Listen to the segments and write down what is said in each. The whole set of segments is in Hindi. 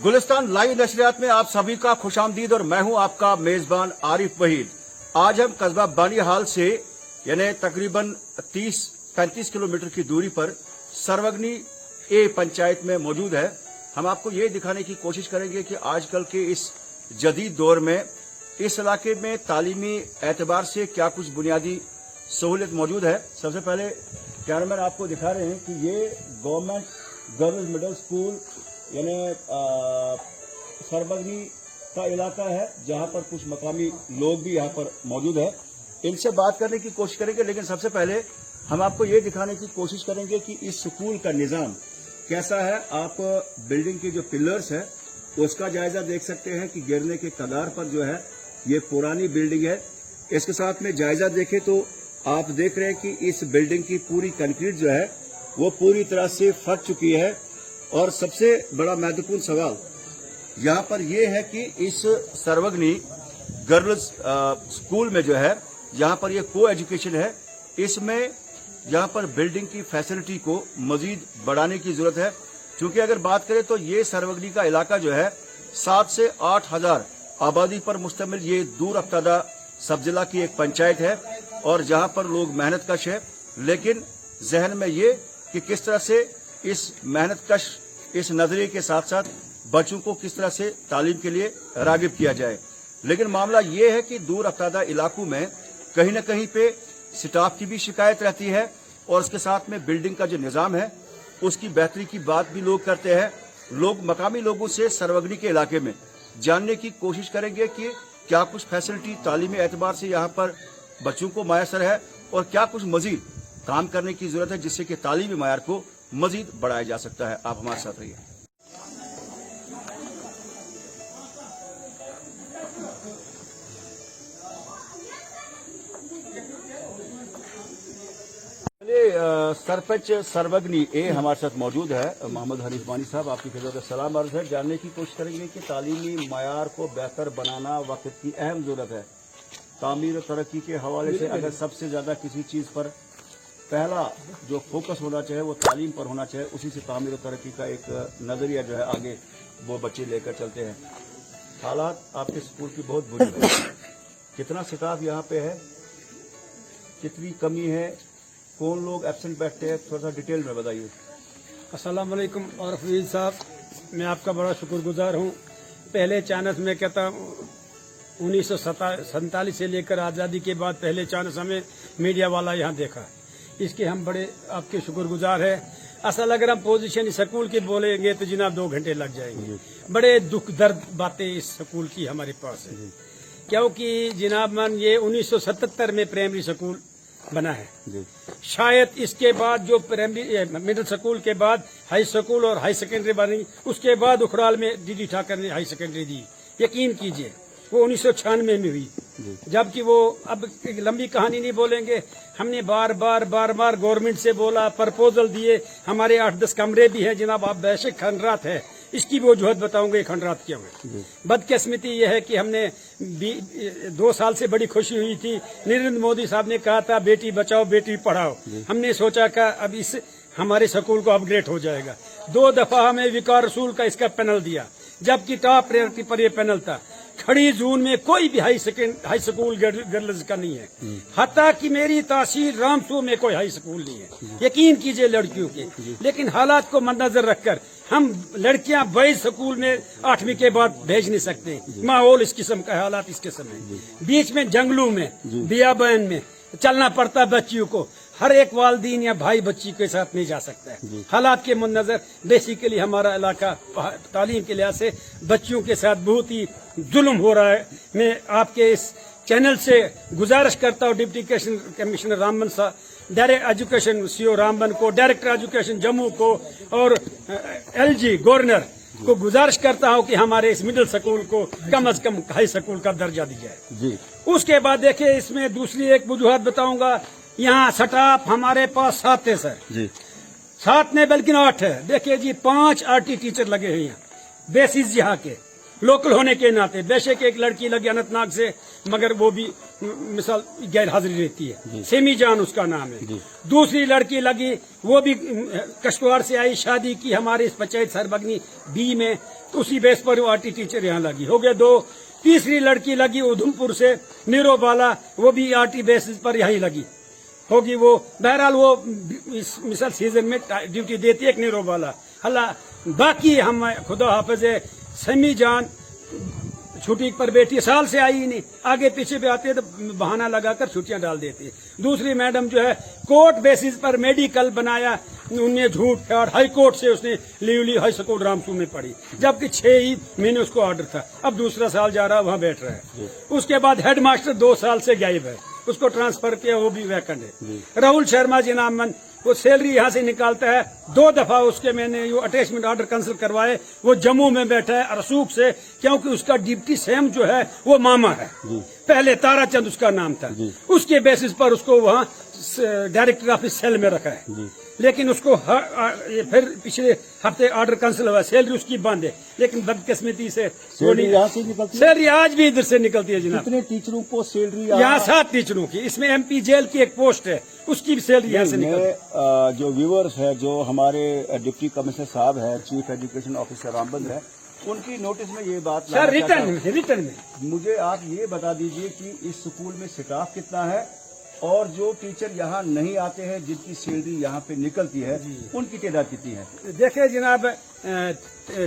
गुलिस्तान लाइव नशरियात में आप सभी का खुशामदीद और मैं हूं आपका मेजबान आरिफ वहीद। आज हम कस्बा बानिहाल से यानी तकरीबन 30-35 किलोमीटर की दूरी पर सर्वग्नी ए पंचायत में मौजूद है। हम आपको ये दिखाने की कोशिश करेंगे कि आजकल के इस जदीद दौर में इस इलाके में तालीमी एतबार से क्या कुछ बुनियादी सहूलियत मौजूद है। सबसे पहले कैमरामैन आपको दिखा रहे हैं कि ये गवर्नमेंट गर्ल्स मिडिल स्कूल यानी सर्वग्नी का इलाका है, जहां पर कुछ मकामी लोग भी यहां पर मौजूद है। इनसे बात करने की कोशिश करेंगे, लेकिन सबसे पहले हम आपको ये दिखाने की कोशिश करेंगे कि इस स्कूल का निज़ाम कैसा है। आप बिल्डिंग के जो पिलर्स है उसका जायजा देख सकते हैं कि गिरने के कगार पर जो है ये पुरानी बिल्डिंग है। इसके साथ में जायजा देखें तो आप देख रहे हैं कि इस बिल्डिंग की पूरी कंक्रीट जो है वो पूरी तरह से फट चुकी है। और सबसे बड़ा महत्वपूर्ण सवाल यहाँ पर यह है कि इस सर्वग्नी गर्ल्स स्कूल में जो है यहाँ पर यह को एजुकेशन है, इसमें यहाँ पर बिल्डिंग की फैसिलिटी को मजीद बढ़ाने की जरूरत है। क्योंकि अगर बात करें तो ये सर्वग्नी का इलाका जो है 7 से 8 हजार आबादी पर मुश्तमिल ये दूर अफ्तादा सब जिला की एक पंचायत है और जहाँ पर लोग मेहनत कश है, लेकिन जहन में ये कि किस तरह से इस मेहनत कश इस नजरिए के साथ साथ बच्चों को किस तरह से तालीम के लिए रागिब किया जाए। लेकिन मामला ये है कि दूर अफ्तादा इलाकों में कहीं न कहीं पे स्टाफ की भी शिकायत रहती है और उसके साथ में बिल्डिंग का जो निज़ाम है उसकी बेहतरी की बात भी लोग करते हैं। लोग मकामी लोगों से सर्वग्नी के इलाके में जानने की कोशिश करेंगे कि क्या कुछ फैसिलिटी तालीमी एतबार से यहाँ पर बच्चों को मैसर है और क्या कुछ मजीद काम करने की जरूरत है जिससे कि तालीमी मयार को मजीद बढ़ाया जा सकता है। आप हमारे साथ रहिए। सरपंच सर्वग्नी ए हमारे साथ मौजूद है, मोहम्मद हनीफ बानी साहब, आपकी खिदमत में सलाम अर्ज है। जानने की कोशिश करेंगे कि तालीमी मयार को बेहतर बनाना वक्त की अहम जरूरत है। तामीर और तरक्की के हवाले से अगर सबसे ज्यादा किसी चीज पर पहला जो फोकस होना चाहिए वो तालीम पर होना चाहिए, उसी से तामीर और तरक्की का एक नजरिया जो है आगे वो बच्चे लेकर चलते हैं। हालात आपके स्कूल की बहुत बुरी है। कितना स्टाफ यहाँ पे है, कितनी कमी है, कौन लोग एब्सेंट बैठते हैं, थोड़ा सा डिटेल में बताइए। अस्सलाम वालेकुम और फरीद साहब, मैं आपका बड़ा शुक्रगुजार हूँ। पहले चांस में कहता 1947 से लेकर आज़ादी के बाद पहले चांस हमें मीडिया वाला यहाँ देखा, इसके हम बड़े आपके शुक्रगुजार हैं। असल अगर हम पोजीशन इस स्कूल की बोलेंगे तो जनाब 2 घंटे लग जाएंगे। बड़े दुख दर्द बातें इस स्कूल की हमारे पास है, क्योंकि जनाब मन ये 1977 में प्राइमरी स्कूल बना है। शायद इसके बाद जो प्राइमरी मिडिल स्कूल के बाद हाई स्कूल और हाई सेकेंडरी बनी, उसके बाद उखड़ाल में डीडी ठाकर ने हाई सेकेंडरी दी। यकीन कीजिए वो 1996 में हुई, जबकि वो अब एक लंबी कहानी नहीं बोलेंगे। हमने बार बार गवर्नमेंट से बोला, प्रपोजल दिए। हमारे 8-10 कमरे भी हैं जनाब, आप बेशक खंडरात है, इसकी भी वजूहत बताऊंगे खंडरात क्यों है। बदकिस्मती यह है कि हमने 2 साल से बड़ी खुशी हुई थी, नरेंद्र मोदी साहब ने कहा था बेटी बचाओ बेटी पढ़ाओ। हमने सोचा कि अब इस हमारे स्कूल को अपग्रेड हो जाएगा। 2 दफा हमें विकार रसूल का इसका पैनल दिया, जबकि टॉप प्रायोरिटी पर यह पैनल था। खड़ी जून में कोई भी हाई स्कूल गर्ल्स का नहीं है, हत्ता कि मेरी तहसील रामसू में कोई हाई स्कूल नहीं है। यकीन कीजिए लड़कियों के। लेकिन हालात को मद्देनजर रखकर हम लड़कियां बॉयज स्कूल में 8वीं के बाद भेज नहीं सकते। माहौल इस किस्म का, हालात इस किस्म है। बीच में जंगलों में बियाबान में चलना पड़ता बच्चियों को। हर एक वालदीन या भाई बच्ची के साथ नहीं जा सकता है। हालात के मद्देनजर बेसिकली हमारा इलाका तालीम के लिहाज से बच्चियों के साथ बहुत ही जुल्म हो रहा है। मैं आपके इस चैनल से गुजारिश करता हूँ डिप्टी कमिश्नर रामबन साहब, डायरेक्टर एजुकेशन सीओ रामबन को, डायरेक्टर एजुकेशन जम्मू को और LG गवर्नर को गुजारिश करता हूँ कि हमारे इस मिडिल स्कूल को कम से कम हाई स्कूल का दर्जा दिया जाए जी। उसके बाद देखिए इसमें दूसरी एक वजूहत बताऊंगा। यहाँ स्टाफ हमारे पास 7 है सर जी, 7 नहीं बल्कि 8 है। देखिए जी 5 RT टीचर लगे हैं यहाँ, बेसिस यहाँ के लोकल होने के नाते। बेशक एक लड़की लगी अनंतनाग से, मगर वो भी मिसाल गैर हाजिरी रहती है, सेमी जान उसका नाम है। दूसरी लड़की लगी, वो भी कश्तवाड़ से आई, शादी की हमारे इस पंचायत सरबगनी बी में, तो उसी बेस पर वो आरटी टीचर यहाँ लगी, हो गए 2। तीसरी लड़की लगी उधमपुर से, निरोबाला, वो भी आरटी बेसिस पर यहीं लगी होगी वो। बहरहाल वो इस मिसाल सीजन में ड्यूटी देती है एक निरोबाला। हल्ला बाकी हम खुदा हाफिज है, समी जान छुट्टी पर बैठी, साल से आई ही नहीं, आगे पीछे भी आते हैं तो बहाना लगाकर छुट्टियां डाल देती है। दूसरी मैडम जो है कोर्ट बेसिस पर मेडिकल बनाया, उन्हें झूठ ठाड़ हाई कोर्ट से उसने लीव ली, हाई स्कूल रामसू में पढ़ी, जबकि 6 ही महीने उसको ऑर्डर था। अब दूसरा साल जा रहा है, वहां बैठ रहा है। उसके बाद हेड मास्टर 2 साल से गायब है, उसको ट्रांसफर किया, वो भी वैकेंट है। राहुल शर्मा जी नामन, वो सैलरी यहाँ से निकालता है। 2 दफा उसके मैंने वो अटैचमेंट ऑर्डर कैंसिल करवाए, वो जम्मू में बैठा है अरसूख से, क्योंकि उसका डिप्टी सीएम जो है वो मामा है, पहले ताराचंद उसका नाम था, उसके बेसिस पर उसको वहाँ डायरेक्टर ऑफिस सेल में रखा है। लेकिन उसको फिर पिछले हफ्ते ऑर्डर कैंसिल हुआ, सैलरी उसकी बंद है, लेकिन बदकिस्मती से सैलरी आज भी इधर से निकलती है जनाब। कितने टीचरों को सैलरी यहाँ 7 टीचरों की, इसमें MP जेल की एक पोस्ट है, उसकी भी सैलरी यहाँ से निकलती है। जो व्यूअर्स है, जो हमारे डिप्टी कमिश्नर साहब है, चीफ एजुकेशन ऑफिसर रामबंद है, उनकी नोटिस में ये बात सर रिटर्न में मुझे आप ये बता दीजिए कि इस स्कूल में स्टाफ कितना है, और जो टीचर यहाँ नहीं आते हैं, जिनकी सैलरी यहाँ पे निकलती है, उनकी तादाद कितनी है? देखिए जनाब,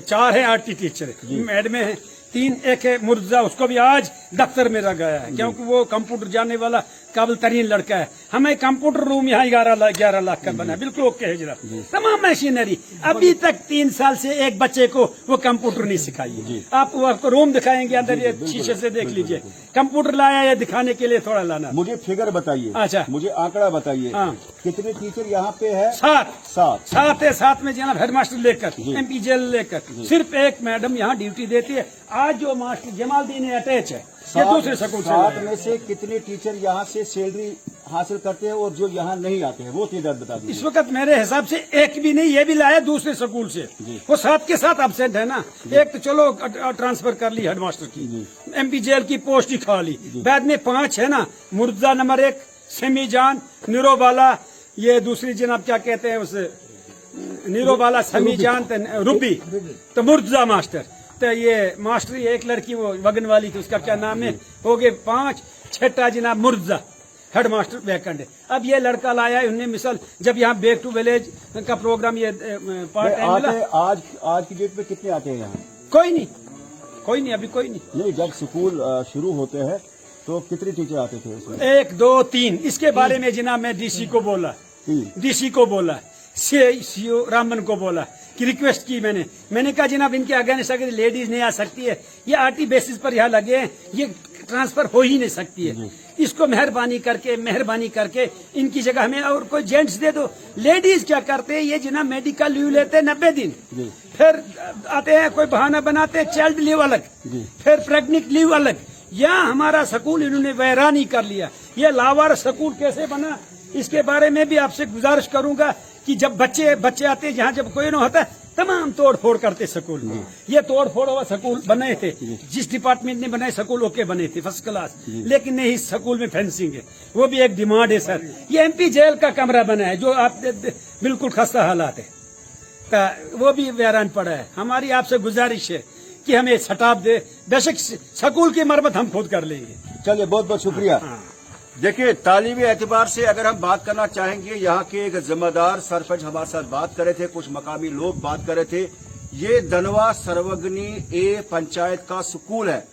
4 है आरटी टीचर, मैडम है 3, एक है मुर्जा, उसको भी आज दफ्तर में रखा गया है, क्योंकि वो कंप्यूटर जानने वाला काबिल तरीन लड़का है। हमें कंप्यूटर रूम यहाँ 11 लाख का बना है, बिल्कुल ओके है जनाब, तमाम मशीनरी। अभी तक 3 साल से एक बच्चे को वो कंप्यूटर नहीं सिखाई। आपको रूम दिखाएंगे अंदर, ये शीशे से देख लीजिए, कंप्यूटर लाया है दिखाने के लिए, थोड़ा लाना। मुझे फिगर बताइए, अच्छा मुझे आंकड़ा बताइए, कितने टीचर यहाँ पे है? 7 है। 7 में जनाब हेडमास्टर लेकर, MP जेल लेकर, सिर्फ एक मैडम यहाँ ड्यूटी देती है। आज जो मास्टर जमालदीन अटैच है, ये दूसरे स्कूल से। 7 में से कितने टीचर यहाँ से सैलरी हासिल करते हैं, और जो यहाँ नहीं आते हैं वो तादाद बता दीजिए। इस वक्त मेरे हिसाब से एक भी नहीं, ये भी लाया दूसरे स्कूल से, वो 7 के 7 एब्सेंट है ना। एक तो चलो ट्रांसफर कर ली हेडमास्टर की, MP जेल की पोस्ट ही खा ली, बाद में 5 है ना, मुर्जा नंबर 1, सेमी जान, निरोबाला, ये दूसरी जनाब क्या कहते हैं उसे, निरोबाला, सेमी जान, रूबी, तो मुर्जा मास्टर, तो ये मास्टर एक लड़की वो वगन वाली थी, उसका क्या नाम है, हो गए 5। 6ठा जनाब मुर्जा हेड मास्टर वैकेंट है। अब ये लड़का लाया है, उन्हें मिसाल जब यहाँ बैक टू विलेज का प्रोग्राम ये पार्ट टाइम मिला। आज की डेट में कितने आते हैं यहाँ? कोई नहीं, अभी कोई नहीं। जब स्कूल शुरू होते हैं तो कितने टीचर आते थे इसमें? 1, 2, 3। इसके बारे में जनाब मैं DC को बोला, CO रामबन को बोला कि रिक्वेस्ट की मैंने कहा जनाब इनके अगेंस्ट अगर लेडीज नहीं आ सकती है, ये आरटी बेसिस पर यहाँ लगे हैं, ये ट्रांसफर हो ही नहीं सकती है, इसको मेहरबानी करके इनकी जगह हमें और कोई जेंट्स दे दो। लेडीज क्या करते हैं, ये जनाब मेडिकल लीव लेते हैं 90 दिन, फिर आते हैं कोई बहाना बनाते हैं, चाइल्ड लीव अलग, फिर प्रेग्नेंट लीव अलग। यहाँ हमारा स्कूल इन्होंने वैरानी कर लिया। ये लावार स्कूल कैसे बना, इसके बारे में भी आपसे गुजारिश करूंगा कि जब बच्चे आते हैं, जहाँ जब कोई न होता तमाम तोड़ फोड़ करते स्कूल में। ये तोड़ फोड़ हुआ स्कूल बने थे, जिस डिपार्टमेंट ने बनाए स्कूल ओके बने थे, फर्स्ट क्लास, लेकिन नहीं, स्कूल में फेंसिंग है, वो भी एक डिमांड है सर। ये MP जेल का कमरा बना है, जो आप बिल्कुल खस्ता हालात है, वो भी वैरान पड़ा है। हमारी आपसे गुजारिश है कि हमें सटाप दे, बेशक स्कूल की मरम्मत हम खुद कर लेंगे। चलिए, बहुत बहुत शुक्रिया। देखिए, तालीमी एतबार से अगर हम बात करना चाहेंगे, यहाँ के एक जिम्मेदार सरपंच हमारे साथ बात कर रहे थे, कुछ मकामी लोग बात कर रहे थे। ये धनवा सरवगनी A पंचायत का स्कूल है,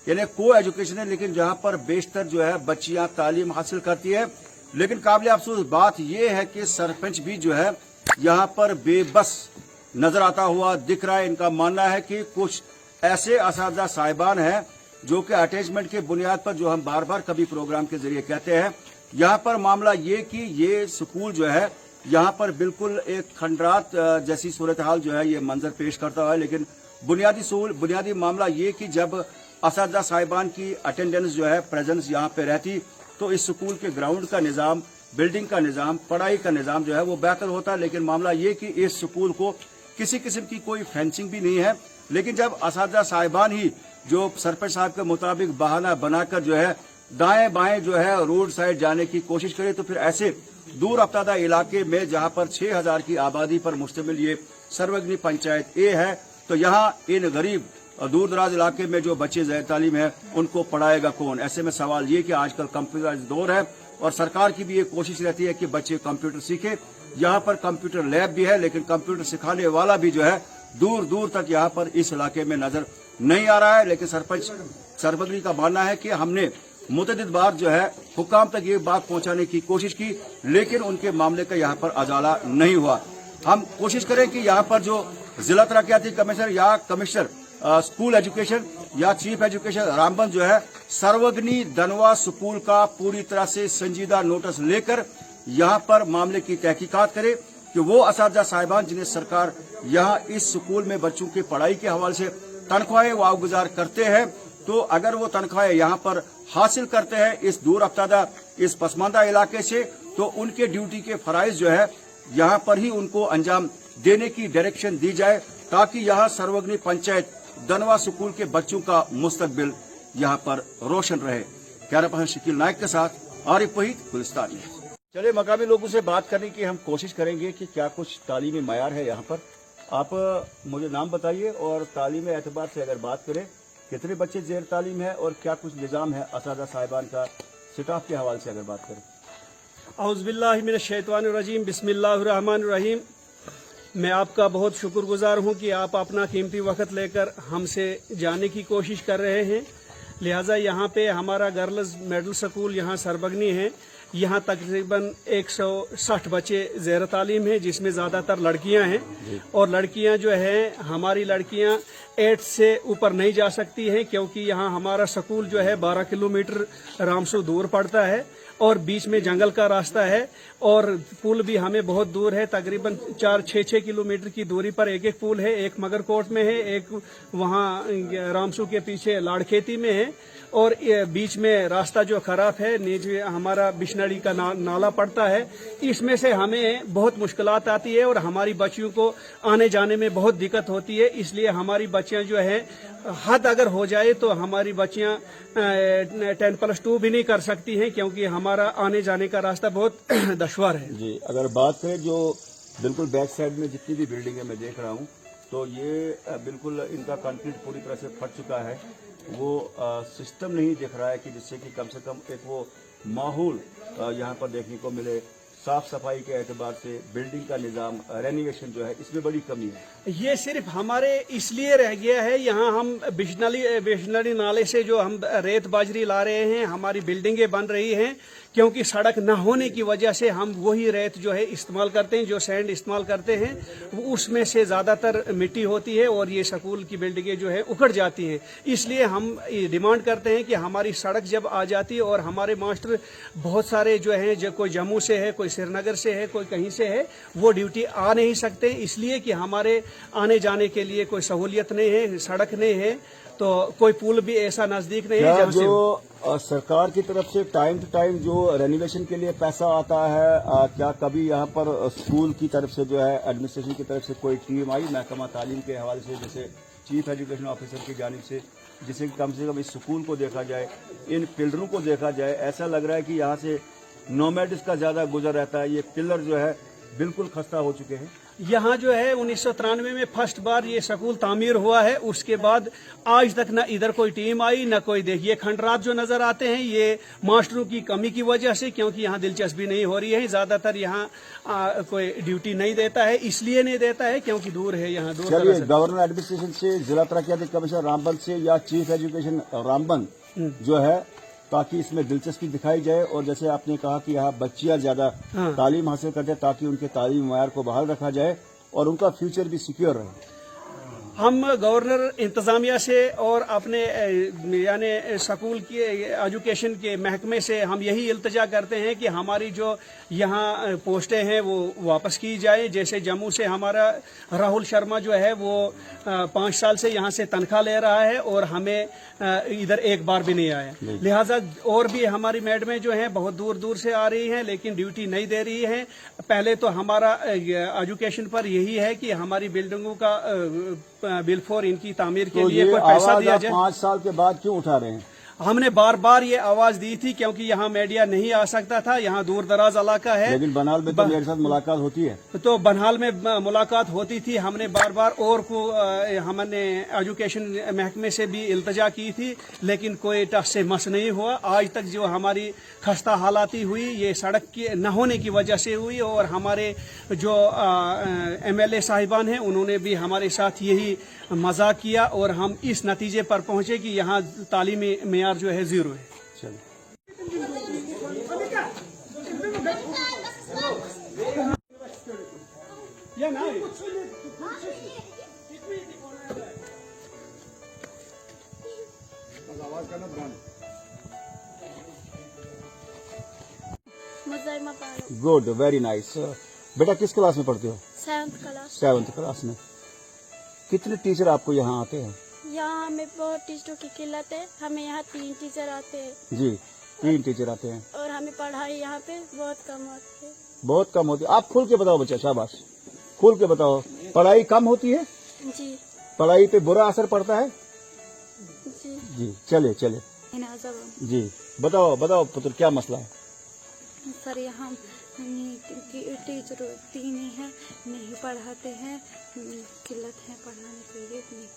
यानी को एजुकेशन है, लेकिन जहाँ पर बेशतर जो है बच्चियां तालीम हासिल करती है। लेकिन काबिल अफसोस बात यह है कि सरपंच भी जो है यहाँ पर बेबस नजर आता हुआ दिख रहा है। इनका मानना है कि कुछ ऐसे असातिज़ा साहिबान हैं जो कि अटैचमेंट के बुनियाद पर, जो हम बार बार कभी प्रोग्राम के जरिए कहते हैं, यहाँ पर मामला ये कि ये स्कूल जो है यहाँ पर बिल्कुल एक खंडरात जैसी सूरत हाल जो है ये मंजर पेश करता है। लेकिन बुनियादी मामला ये कि जब असातिज़ा साहिबान की अटेंडेंस जो है, प्रेजेंस यहाँ पे रहती, तो इस स्कूल के ग्राउंड का निज़ाम, बिल्डिंग का निज़ाम, पढ़ाई का निज़ाम जो है वो बेहतर होता है। लेकिन मामला ये कि इस स्कूल को किसी किस्म की कोई फेंसिंग भी नहीं है। लेकिन जब असातिज़ा साहिबान ही जो सरपंच साहब के मुताबिक बहाना बनाकर जो है दाएं बाएं जो है रोड साइड जाने की कोशिश करे, तो फिर ऐसे दूर अफ्तादा इलाके में जहां पर 6000 की आबादी पर मुश्तमिल ये सर्वग्नी पंचायत ए है, तो यहाँ इन गरीब दूर दराज इलाके में जो बच्चे ज़ैर तालीम है उनको पढ़ाएगा कौन। ऐसे में सवाल ये कि आजकल कंप्यूटराइज्ड दौर है और सरकार की भी ये कोशिश रहती है कि बच्चे कंप्यूटर सीखे। यहाँ पर कंप्यूटर लैब भी है, लेकिन कंप्यूटर सिखाने वाला भी जो है दूर दूर तक यहाँ पर इस इलाके में नजर नहीं आ रहा है। लेकिन सरपंच सर्वग्नी का मानना है कि हमने मुतअद्दिद बार जो है हुकाम तक ये बात पहुंचाने की कोशिश की, लेकिन उनके मामले का यहाँ पर अजाला नहीं हुआ। हम कोशिश करें कि यहाँ पर जो जिला तरक्याती कमिश्नर या कमिश्नर स्कूल एजुकेशन या चीफ एजुकेशन रामबन जो है सर्वग्नी दनवा स्कूल का पूरी तरह से संजीदा नोटिस लेकर यहाँ पर मामले की तहकीकात करे कि वो असातिज़ा साहिबान जिन्हें सरकार यहाँ इस स्कूल में बच्चों की पढ़ाई के हवाले से तनख्वाहें वागुजार करते हैं, तो अगर वो तनख्वाहें यहाँ पर हासिल करते हैं इस दूर अफ्तादा इस पसमानदा इलाके से, तो उनके ड्यूटी के फराइज जो है यहाँ पर ही उनको अंजाम देने की डायरेक्शन दी जाए, ताकि यहाँ सर्वग्नी पंचायत दनवा स्कूल के बच्चों का मुस्तकबिल यहाँ पर रोशन रहे। कैमरा पर्सन शकील नायक के साथ आरिफ वहीद, गुलिस्तान। चलिए मकामी लोगों से बात करने की हम कोशिश करेंगे कि क्या कुछ तालीमी मयार है यहाँ पर। आप मुझे नाम बताइए और तालीमी एतबार से अगर बात करें कितने बच्चे ज़ेर तालीम है और क्या कुछ निज़ाम है असातिज़ा साहिबान का स्टाफ के हवाले से अगर बात करें। औज़ुबिल्लाहि मिनश्शैतानिर्रजीम, बिस्मिल्लाहिर्रहमानिर्रहीम। मैं आपका बहुत शुक्रगुजार हूँ कि आप अपना कीमती वक्त लेकर हमसे जाने की कोशिश कर रहे हैं। लिहाजा यहाँ पे हमारा गर्ल्स मिडिल स्कूल यहाँ सरबगनी है। यहाँ तकरीबन 160 बच्चे ज़ेर तालीम हैं, जिसमें ज़्यादातर लड़कियाँ हैं। और लड़कियाँ जो हैं, हमारी लड़कियाँ 8 से ऊपर नहीं जा सकती हैं, क्योंकि यहाँ हमारा स्कूल जो है 12 किलोमीटर रामसू दूर पड़ता है और बीच में जंगल का रास्ता है और पुल भी हमें बहुत दूर है। तकरीबन 4-6 किलोमीटर की दूरी पर एक पुल है, एक मगरकोट में है, एक वहाँ रामसू के पीछे लाड़खेती में है और बीच में रास्ता जो खराब है, नीचे हमारा बिशनड़ी का नाला पड़ता है। इसमें से हमें बहुत मुश्किलात आती है और हमारी बच्चियों को आने जाने में बहुत दिक्कत होती है। इसलिए हमारी बच्चियां जो है हद अगर हो जाए तो हमारी बच्चियां 10+2 भी नहीं कर सकती हैं, क्योंकि हमारा आने जाने का रास्ता बहुत दुश्वार है। जी, अगर बात करें जो बिल्कुल बैक साइड में जितनी भी बिल्डिंगें मैं देख रहा हूँ, तो ये बिल्कुल इनका कंक्रीट पूरी तरह से फट चुका है। वो सिस्टम नहीं दिख रहा है कि जिससे कि कम से कम एक वो माहौल यहाँ पर देखने को मिले। साफ सफाई के एतबार से बिल्डिंग का निज़ाम, रेनोवेशन जो है, इसमें बड़ी कमी है। ये सिर्फ हमारे इसलिए रह गया है, यहाँ हम बिशनरी नाले से जो हम रेत बाजरी ला रहे हैं, हमारी बिल्डिंगें बन रही हैं, क्योंकि सड़क न होने की वजह से हम वही रेत जो है इस्तेमाल करते हैं, जो सैंड इस्तेमाल करते हैं, उसमें से ज़्यादातर मिट्टी होती है और ये स्कूल की बिल्डिंगें जो है उखड़ जाती हैं। इसलिए हम डिमांड करते हैं कि हमारी सड़क जब आ जाती है और हमारे मास्टर बहुत सारे जो हैं, जो कोई जम्मू से है, कोई श्रीनगर से है, कोई कहीं से है, वो ड्यूटी आ नहीं सकते, इसलिए कि हमारे आने जाने के लिए कोई सहूलियत नहीं है, सड़क नहीं है, तो कोई पुल भी ऐसा नजदीक नहीं है। जहाँ जो सरकार की तरफ से टाइम टू टाइम जो रेनोवेशन के लिए पैसा आता है, क्या कभी यहाँ पर स्कूल की तरफ से जो है एडमिनिस्ट्रेशन की तरफ से कोई टीम आई महकमा तालीम के हवाले से, जैसे चीफ एजुकेशन ऑफिसर की जानिब से कम इस स्कूल को देखा जाए, इन पिलरों को देखा जाए? ऐसा लग रहा है कि यहाँ से नोमैड्स का ज्यादा गुजर रहता है। ये पिलर जो है बिल्कुल खस्ता हो चुके हैं। यहाँ जो है 1993 में फर्स्ट बार ये स्कूल तामीर हुआ है, उसके बाद आज तक न इधर कोई टीम आई न कोई देखिए। खंडरात जो नजर आते हैं ये मास्टरों की कमी की वजह से, क्योंकि यहाँ दिलचस्पी नहीं हो रही है, ज्यादातर यहाँ कोई ड्यूटी नहीं देता है। इसलिए नहीं देता है क्योंकि दूर है, यहाँ दूर। चलिए, गवर्नर एडमिनिस्ट्रेशन से, जिला तरक्याती कमिश्नर रामबन से या चीफ एजुकेशन रामबन जो है, ताकि इसमें दिलचस्पी दिखाई जाए और जैसे आपने कहा कि यहाँ बच्चियां ज्यादा तालीम हासिल करते हैं, ताकि उनके तालीम मयार को बहाल रखा जाए और उनका फ्यूचर भी सिक्योर रहे। हम गवर्नर इंतजामिया से और अपने यानी स्कूल की एजुकेशन के महकमे से हम यही इल्तजा करते हैं कि हमारी जो यहाँ पोस्टें हैं वो वापस की जाए। जैसे जम्मू से हमारा राहुल शर्मा जो है वो 5 साल से यहाँ से तनख्वाह ले रहा है और हमें इधर एक बार भी नहीं आया। लिहाजा और भी हमारी मैडमें जो हैं बहुत दूर दूर से आ रही हैं लेकिन ड्यूटी नहीं दे रही हैं। पहले तो हमारा एजुकेशन पर यही है कि हमारी बिल्डिंगों का बिल फॉर इनकी तामीर के लिए कोई पैसा दिया जाए। 5 साल के बाद क्यों उठा रहे हैं? हमने बार बार ये आवाज दी थी क्योंकि यहाँ मीडिया नहीं आ सकता था, यहाँ दूर दराज इलाका है। लेकिन बनाल में तो मेरे साथ मुलाकात होती है। तो बनहाल में मुलाकात होती थी। हमने बार बार और को हमने एजुकेशन महकमे से भी इल्तजा की थी लेकिन कोई टस से मस नहीं हुआ। आज तक जो हमारी खस्ता हालाती हुई ये सड़क की न होने की वजह से हुई और हमारे जो MLA साहिबान हैं उन्होंने भी हमारे साथ यही मजाक किया और हम इस नतीजे पर पहुंचे कि यहाँ तालीमी मेयार जो है 0 है। चलिए गुड, वेरी नाइस। बेटा किस क्लास में पढ़ते हो? 7th class. 7th क्लास में। कितने टीचर आपको यहाँ आते हैं? यहाँ हमें बहुत टीचरों की किल्लत है। हमें यहाँ 3 टीचर आते हैं। जी, 3 टीचर आते हैं और हमें पढ़ाई यहाँ पे बहुत कम होती है। बहुत कम होती है। आप खुल के बताओ बच्चा, शाबाश, खुल के बताओ। पढ़ाई कम होती है? जी पढ़ाई पे बुरा असर पड़ता है? जी जी, चले चले जी, बताओ बताओ पुत्र, क्या मसला है? सर यहाँ टीचर 3 ही हैं, नहीं पढ़ाते हैं, किल्लत है पढ़ाने के लिए नहीं।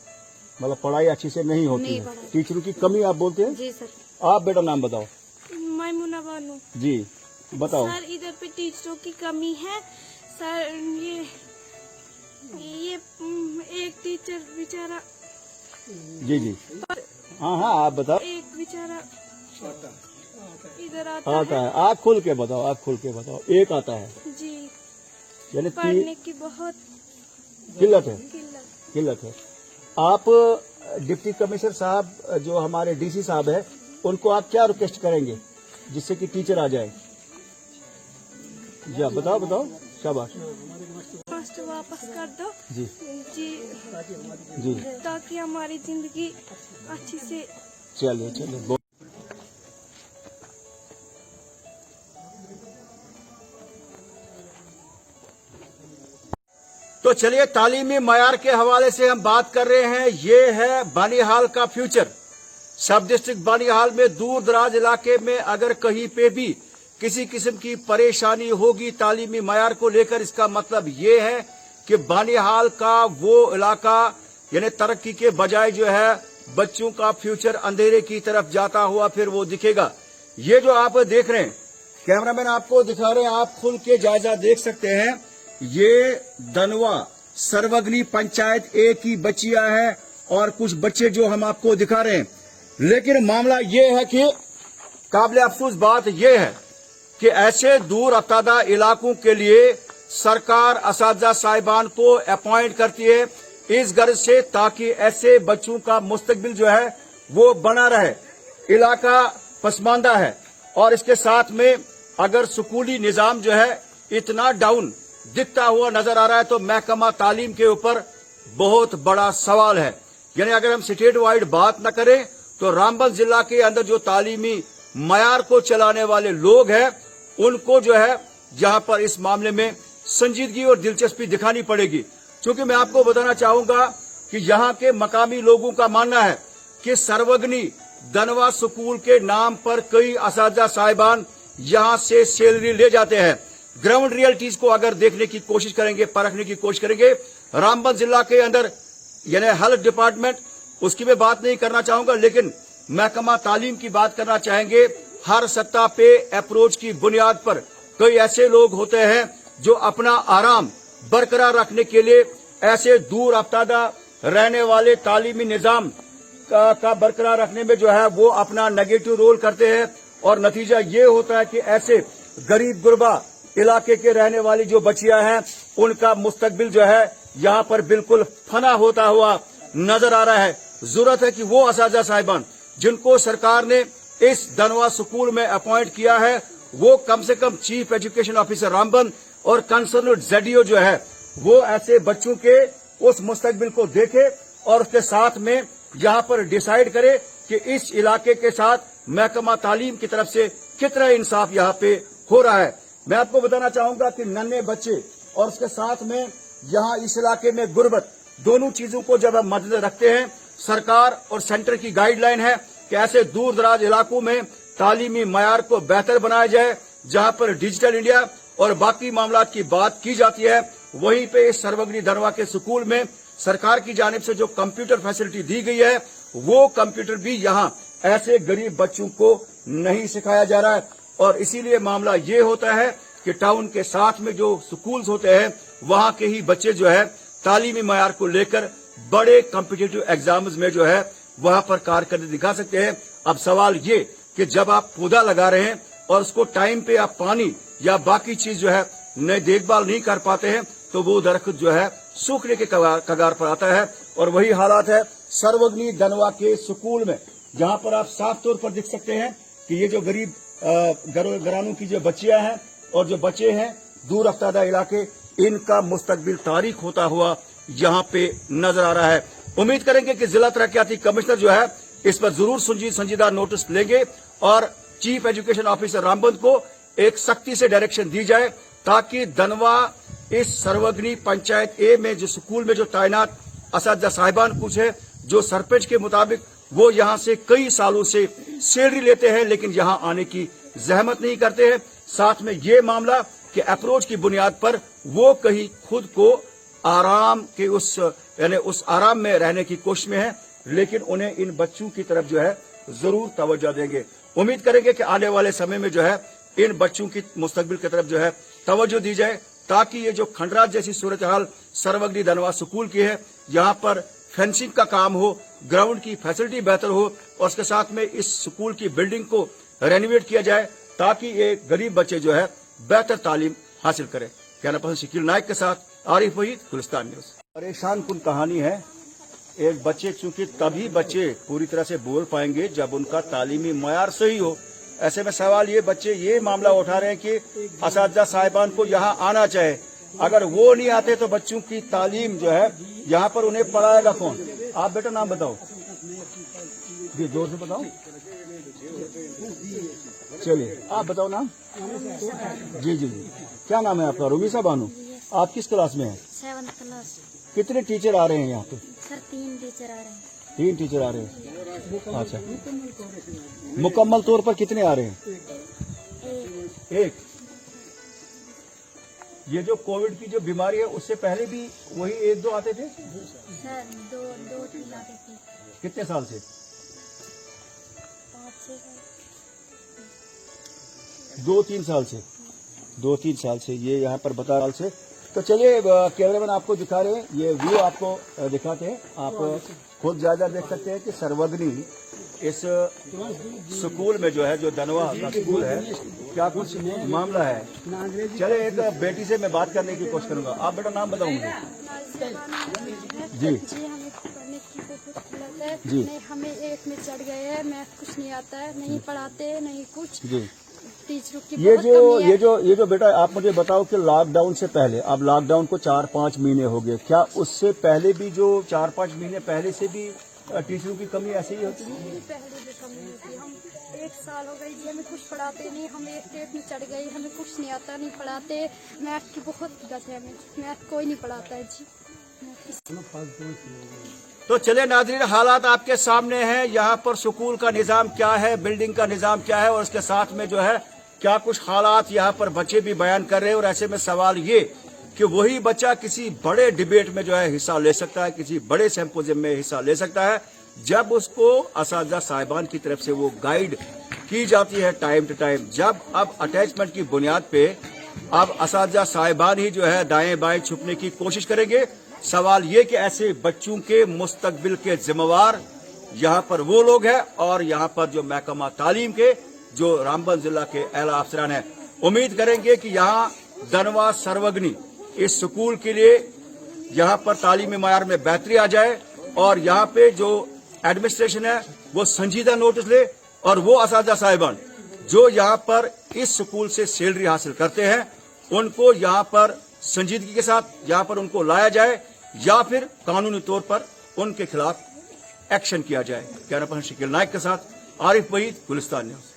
मतलब पढ़ाई अच्छी से नहीं होती है, टीचरों की कमी आप बोलते हैं? जी सर। आप बेटा नाम बताओ। मैमुना बानू। जी बताओ। सर इधर पे टीचरों की कमी है सर। ये एक टीचर बेचारा। जी जी, हाँ हाँ आप बताओ। एक बेचारा इधर आता है। आप खुल के बताओ, आप खुल के बताओ। एक आता है जी, यानी पढ़ने की बहुत किल्लत है। किल्लत। किल्लत है। आप डिप्टी कमिश्नर साहब जो हमारे DC साहब है उनको आप क्या रिक्वेस्ट करेंगे जिससे कि टीचर आ जाए? जी बताओ बताओ, शाबाश। पोस्ट वापस कर दो जी जी जी, ताकि हमारी जिंदगी अच्छी से। चलिए चलिए। तो चलिए, तालीमी मयार के हवाले से हम बात कर रहे हैं। ये है बानिहाल का फ्यूचर। सब डिस्ट्रिक्ट बानिहाल में दूर दराज इलाके में अगर कहीं पे भी किसी किस्म की परेशानी होगी तालीमी मयार को लेकर, इसका मतलब ये है कि बानिहाल का वो इलाका यानी तरक्की के बजाय जो है बच्चों का फ्यूचर अंधेरे की तरफ जाता हुआ फिर वो दिखेगा। ये जो आप देख रहे हैं, कैमरामैन आपको दिखा रहे हैं, आप खुल के जायजा देख सकते हैं। ये दनवा सर्वग्नी पंचायत A की बच्चियां हैं और कुछ बच्चे जो हम आपको दिखा रहे हैं। लेकिन मामला ये है कि काबिल अफसोस बात यह है कि ऐसे दूर अफ्तादा इलाकों के लिए सरकार असातिज़ा साहिबान को अपॉइंट करती है इस गर्ज से ताकि ऐसे बच्चों का मुस्तकबिल जो है वो बना रहे। इलाका पसमानदा है और इसके साथ में अगर स्कूली निजाम जो है इतना डाउन दिखता हुआ नजर आ रहा है तो महकमा तालीम के ऊपर बहुत बड़ा सवाल है। यानी अगर हम स्टेट वाइड बात न करें तो रामबन जिला के अंदर जो तालीमी मयार को चलाने वाले लोग हैं उनको जो है जहां पर इस मामले में संजीदगी और दिलचस्पी दिखानी पड़ेगी। क्योंकि मैं आपको बताना चाहूंगा कि यहाँ के मकामी लोगों का मानना है कि सर्वग्नी दनवा स्कूल के नाम पर कई असातिज़ा साहिबान यहाँ से सैलरी ले जाते हैं। ग्राउंड रियलिटीज को अगर देखने की कोशिश करेंगे, परखने की कोशिश करेंगे, रामबन जिला के अंदर यानी हेल्थ डिपार्टमेंट, उसकी मैं बात नहीं करना चाहूंगा, लेकिन महकमा तालीम की बात करना चाहेंगे। हर सत्ता पे अप्रोच की बुनियाद पर कई ऐसे लोग होते हैं जो अपना आराम बरकरार रखने के लिए ऐसे दूर अफ्तादा रहने वाले तालीमी निजाम का बरकरार रखने में जो है वो अपना नेगेटिव रोल करते हैं और नतीजा ये होता है कि ऐसे गरीब गुरबा इलाके के रहने वाली जो बच्चियां हैं उनका मुस्तकबिल जो है यहाँ पर बिल्कुल फना होता हुआ नजर आ रहा है। जरूरत है कि वो असातिज़ा साहिबान जिनको सरकार ने इस दनवा स्कूल में अपॉइंट किया है, वो कम से कम चीफ एजुकेशन ऑफिसर रामबन और कंसर्न ZDO जो है, वो ऐसे बच्चों के उस मुस्तकबिल को देखे और उसके साथ में यहाँ पर डिसाइड करे कि इस इलाके के साथ महकमा तालीम की तरफ से कितना इंसाफ यहाँ पे हो रहा है। मैं आपको बताना चाहूंगा कि नन्हे बच्चे और उसके साथ में यहाँ इस इलाके में गुर्बत, दोनों चीजों को जब हम मद्देनजर रखते हैं, सरकार और सेंटर की गाइडलाइन है कि ऐसे दूर दराज इलाकों में तालीमी मयार को बेहतर बनाया जाए, जहां पर डिजिटल इंडिया और बाकी मामलात की बात की जाती है। वहीं पे इस सर्वग्नी दनवा के स्कूल में सरकार की जानिब से जो कंप्यूटर फैसिलिटी दी गई है, वो कंप्यूटर भी यहाँ ऐसे गरीब बच्चों को नहीं सिखाया जा रहा है। और इसीलिए मामला ये होता है कि टाउन के साथ में जो स्कूल्स होते हैं, वहां के ही बच्चे जो है तालीमी मयार को लेकर बड़े कॉम्पिटिटिव एग्जाम्स में जो है वहां पर कारकर्दगी दिखा सकते हैं। अब सवाल ये कि जब आप पौधा लगा रहे हैं और उसको टाइम पे आप पानी या बाकी चीज जो है नए देखभाल नहीं कर पाते हैं, तो वो दरख्त जो है सूखने के कगार पर आता है। और वही हालात है सर्वग्नी दनवा के स्कूल में, जहां पर आप साफ तौर पर देख सकते हैं कि ये जो गरीब घरानों की जो बच्चियां हैं और जो बच्चे हैं दूर अफ्तादा इलाके, इनका मुस्तकबिल तारीख होता हुआ यहाँ पे नजर आ रहा है। उम्मीद करेंगे कि जिला तरक्याती कमिश्नर जो है इस पर जरूर संजीदा नोटिस लेंगे और चीफ एजुकेशन ऑफिसर रामबंद को एक सख्ती से डायरेक्शन दी जाए, ताकि दनवा इस सर्वग्नी पंचायत ए में जो स्कूल में जो तैनात असातिज़ा साहिबान कुछ है, जो सरपंच के मुताबिक वो यहाँ से कई सालों से सैलरी लेते हैं लेकिन यहाँ आने की जहमत नहीं करते हैं। साथ में ये मामला कि अप्रोच की बुनियाद पर वो कहीं खुद को आराम के उस आराम में रहने की कोशिश में है, लेकिन उन्हें इन बच्चों की तरफ जो है जरूर तवज्जो देंगे। उम्मीद करेंगे कि आने वाले समय में जो है इन बच्चों की मुस्तकबिल की तरफ जो है तवज्जो दी जाए, ताकि ये जो खंडरात जैसी सूरत हाल सर्वग्नी दनवा स्कूल की है, यहाँ पर फेंसिंग का काम हो, ग्राउंड की फैसिलिटी बेहतर हो और उसके साथ में इस स्कूल की बिल्डिंग को रेनोवेट किया जाए, ताकि ये गरीब बच्चे जो है बेहतर तालीम हासिल करें। कहना पसंद शकील नायक के साथ आरिफ वहीद, गुलिस्तान न्यूज। परेशान कुन कहानी है। एक बच्चे, चूंकि तभी बच्चे पूरी तरह से बोल पाएंगे जब उनका तालीमी मयार सही हो। ऐसे में सवाल ये बच्चे ये मामला उठा रहे हैं कि असातिज़ा साहिबान को यहाँ आना चाहे, अगर वो नहीं आते तो बच्चों की तालीम जो है यहाँ पर उन्हें पढ़ाएगा कौन? आप बेटा नाम बताओ जी, जोर से बताओ। चलिए आप बताओ नाम। जी जी जी, क्या नाम है आपका? रुमीसा बानू। आप किस क्लास में हैं? 7th class. कितने टीचर आ रहे हैं यहाँ पे? सर 3 टीचर आ रहे हैं। 3 टीचर आ रहे हैं। अच्छा, मुकम्मल तौर पर कितने आ रहे हैं? एक। ये जो कोविड की जो बीमारी है उससे पहले भी वही 1-2 आते थे? सर 2-3 आते थे। कितने साल से? 5-6 साल। 2-3 साल से। 2-3 साल से ये यहाँ पर बता साल से। तो चलिए कैमरामैन आपको दिखा रहे हैं, ये व्यू आपको दिखाते हैं। आप खुद ज्यादा देख सकते हैं कि सर्वग्नी इस स्कूल में जो है, जो दनवा का स्कूल है, क्या कुछ मामला है। चले एक बेटी से मैं बात करने की कोशिश करूंगा। आप बेटा नाम बताऊंगी जी। जी हमें पढ़ने की बहुत किल्लत है जी। नहीं, हमें 1 में चढ़ गए हैं, मैथ कुछ नहीं आता है, नहीं पढ़ाते नहीं कुछ जी। टीचरों की ये बहुत कमी है। ये जो बेटा आप मुझे बताओ कि लॉकडाउन से पहले, अब लॉकडाउन को 4-5 महीने हो गए, क्या उससे पहले भी जो 4-5 महीने पहले से भी टीचरों की कमी ऐसी ही होती है? पहले भी कमी होती। हम 1 साल हो गई जी, हमें कुछ पढ़ाते नहीं, हम 1 में चढ़ गई, हमें कुछ नहीं आता, नहीं पढ़ाते। मैथ की बहुत दिक्कत है, हमें मैथ कोई नहीं पढ़ाता है जी। तो चले नाज़रीन, हालात आपके सामने हैं। यहाँ पर स्कूल का निजाम क्या है, बिल्डिंग का निजाम क्या है और उसके साथ में जो है क्या कुछ हालात यहाँ पर बच्चे भी बयान कर रहे हैं। और ऐसे में सवाल ये कि वही बच्चा किसी बड़े डिबेट में जो है हिस्सा ले सकता है, किसी बड़े सिंपोजियम में हिस्सा ले सकता है, जब उसको असातिज़ा साहिबान की तरफ से वो गाइड की जाती है टाइम टू टाइम। जब अब अटैचमेंट की बुनियाद पे अब असातिज़ा साहिबान ही जो है दाएं बाएं छुपने की कोशिश करेंगे, सवाल ये कि ऐसे बच्चों के मुस्तकबिल के जिम्मेवार यहाँ पर वो लोग हैं और यहाँ पर जो महकमा तालीम के जो रामबन जिला के आला अफसरान हैं। उम्मीद करेंगे कि यहाँ दनवा सर्वग्नी इस स्कूल के लिए यहाँ पर तालीमी मायार में बेहतरी आ जाए और यहाँ पे जो एडमिनिस्ट्रेशन है वो संजीदा नोटिस ले और वो असातिज़ा साहिबान जो यहाँ पर इस स्कूल से सैलरी हासिल करते हैं उनको यहाँ पर संजीदगी के साथ यहाँ पर उनको लाया जाए या फिर कानूनी तौर पर उनके खिलाफ एक्शन किया जाए। कैमरा पर्सन शकील नाइक के साथ आरिफ वहीद, गुलिस्तान न्यूज़।